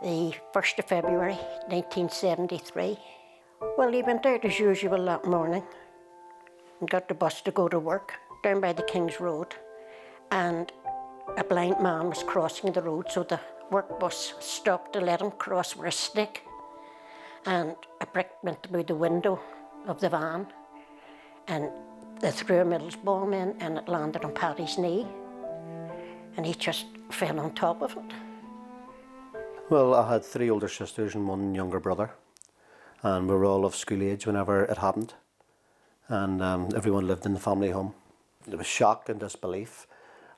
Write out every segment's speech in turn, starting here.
the 1st of February 1973. Well, he went out as usual that morning and got the bus to go to work down by the King's Road, and a blind man was crossing the road, so the work bus stopped to let him cross with a stick, and a brick went through the window of the van, and they threw a Mills bomb in, and it landed on Paddy's knee, and he just fell on top of it. Well, I had 3 older sisters and 1 younger brother, and we were all of school age whenever it happened, and everyone lived in the family home. There was shock and disbelief.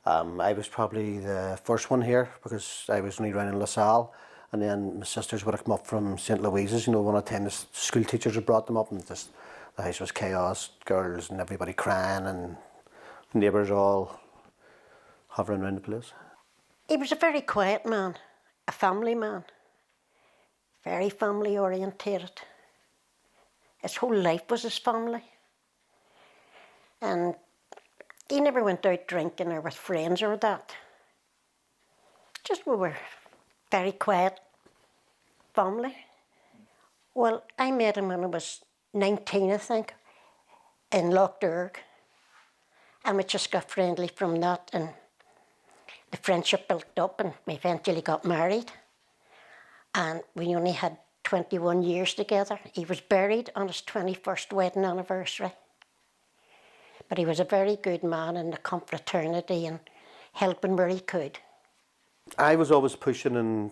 I was probably the first one here because I was only around in LaSalle, and then my sisters would have come up from St. Louise's. You know, one of the time the school teachers had brought them up, and just the house was chaos, girls and everybody crying, and neighbours all hovering around the place. He was a very quiet man, a family man, very family orientated. His whole life was his family. And he never went out drinking or with friends or that. Just we were very quiet family. Well, I met him when I was 19, I think, in Loughdurg. And we just got friendly from that, and the friendship built up, and we eventually got married. And we only had 21 years together. He was buried on his 21st wedding anniversary. But he was a very good man in the confraternity and helping where he could. I was always pushing and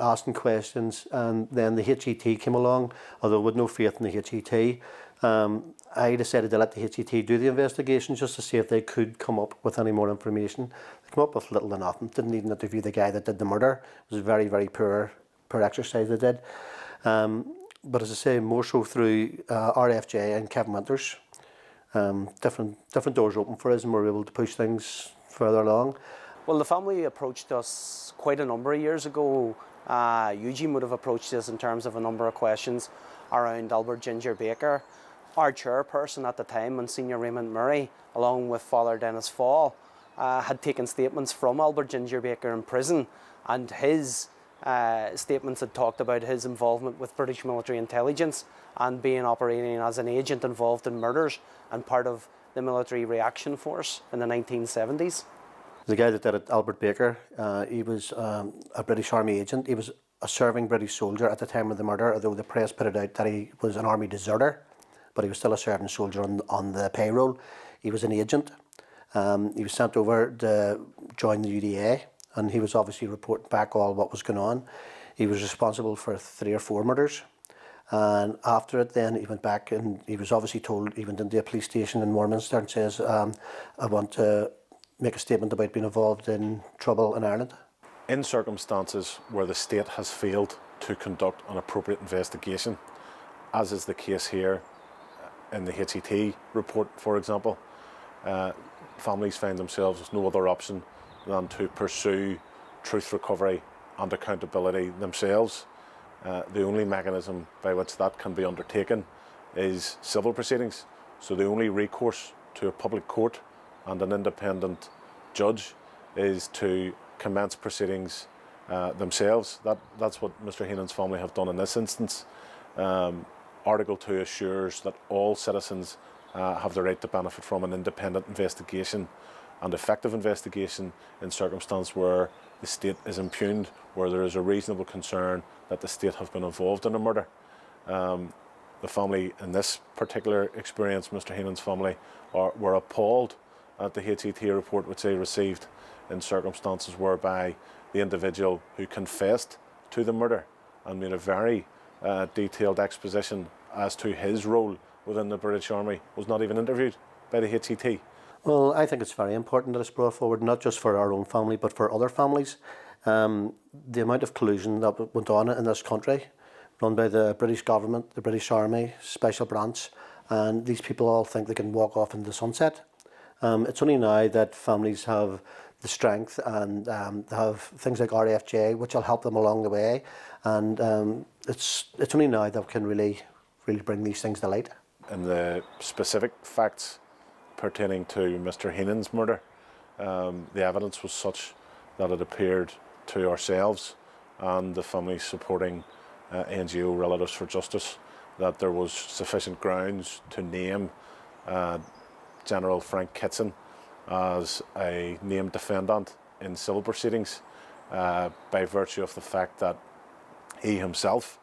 asking questions, and then the HET came along, although with no faith in the HET. I decided to let the HET do the investigation just to see if they could come up with any more information. They came up with little or nothing. Didn't even interview the guy that did the murder. It was a very, very poor exercise they did. But as I say, more so through RFJ and Kevin Winters. Different doors open for us, and we were able to push things further along. Well, the family approached us quite a number of years ago. Eugene would have approached us in terms of a number of questions around Albert Ginger Baker. Our chairperson at the time, Monsignor Raymond Murray, along with Father Dennis Fall, had taken statements from Albert Ginger Baker in prison, and his statements had talked about his involvement with British military intelligence and being operating as an agent involved in murders and part of the military reaction force in the 1970s. The guy that did it, Albert Baker, he was a British Army agent. He was a serving British soldier at the time of the murder, although the press put it out that he was an army deserter, but he was still a serving soldier on the payroll. He was an agent. He was sent over to join the UDA, and he was obviously reporting back all what was going on. He was responsible for 3 or 4 murders. And after it then he went back, and he was obviously told, he went into a police station in Warminster and says, I want to make a statement about being involved in trouble in Ireland. In circumstances where the state has failed to conduct an appropriate investigation, as is the case here in the HET report, for example, families find themselves with no other option than to pursue truth recovery and accountability themselves. The only mechanism by which that can be undertaken is civil proceedings. So the only recourse to a public court and an independent judge is to commence proceedings themselves. That's what Mr. Heenan's family have done in this instance. Article 2 assures that all citizens have the right to benefit from an independent investigation and effective investigation in circumstances where the state is impugned, where there is a reasonable concern that the state have been involved in a murder. The family in this particular experience, Mr. Heenan's family, were appalled at the HET report which they received in circumstances whereby the individual who confessed to the murder and made a very detailed exposition as to his role within the British Army was not even interviewed by the HET. Well, I think it's very important that it's brought forward, not just for our own family, but for other families. The amount of collusion that went on in this country, run by the British government, the British Army, Special Branch, and these people all think they can walk off into the sunset. It's only now that families have the strength and they have things like RFJ, which will help them along the way. And it's only now that we can really bring these things to light. And the specific facts pertaining to Mr. Heenan's murder, the evidence was such that it appeared to ourselves and the families supporting NGO Relatives for Justice, that there was sufficient grounds to name General Frank Kitson as a named defendant in civil proceedings by virtue of the fact that he himself,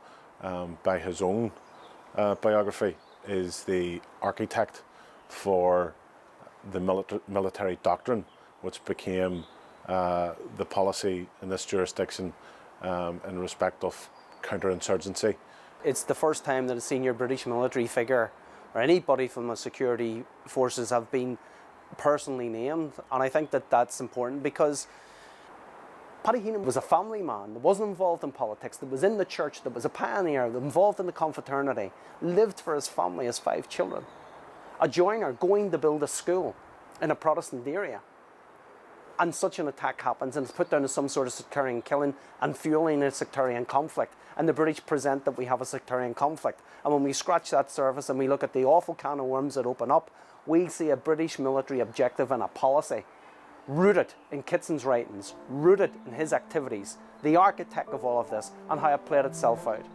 by his own biography, is the architect for the military doctrine which became the policy in this jurisdiction in respect of counterinsurgency. It's the first time that a senior British military figure or anybody from the security forces have been personally named, and I think that that's important because Paddy Heenan was a family man that wasn't involved in politics, that was in the church, that was a pioneer, that was involved in the confraternity, lived for his family, his 5 children. A joiner going to build a school in a Protestant area. And such an attack happens and it's put down as some sort of sectarian killing and fueling a sectarian conflict. And the British present that we have a sectarian conflict. And when we scratch that surface and we look at the awful can of worms that open up, we see a British military objective and a policy rooted in Kitson's writings, rooted in his activities, the architect of all of this, and how it played itself out.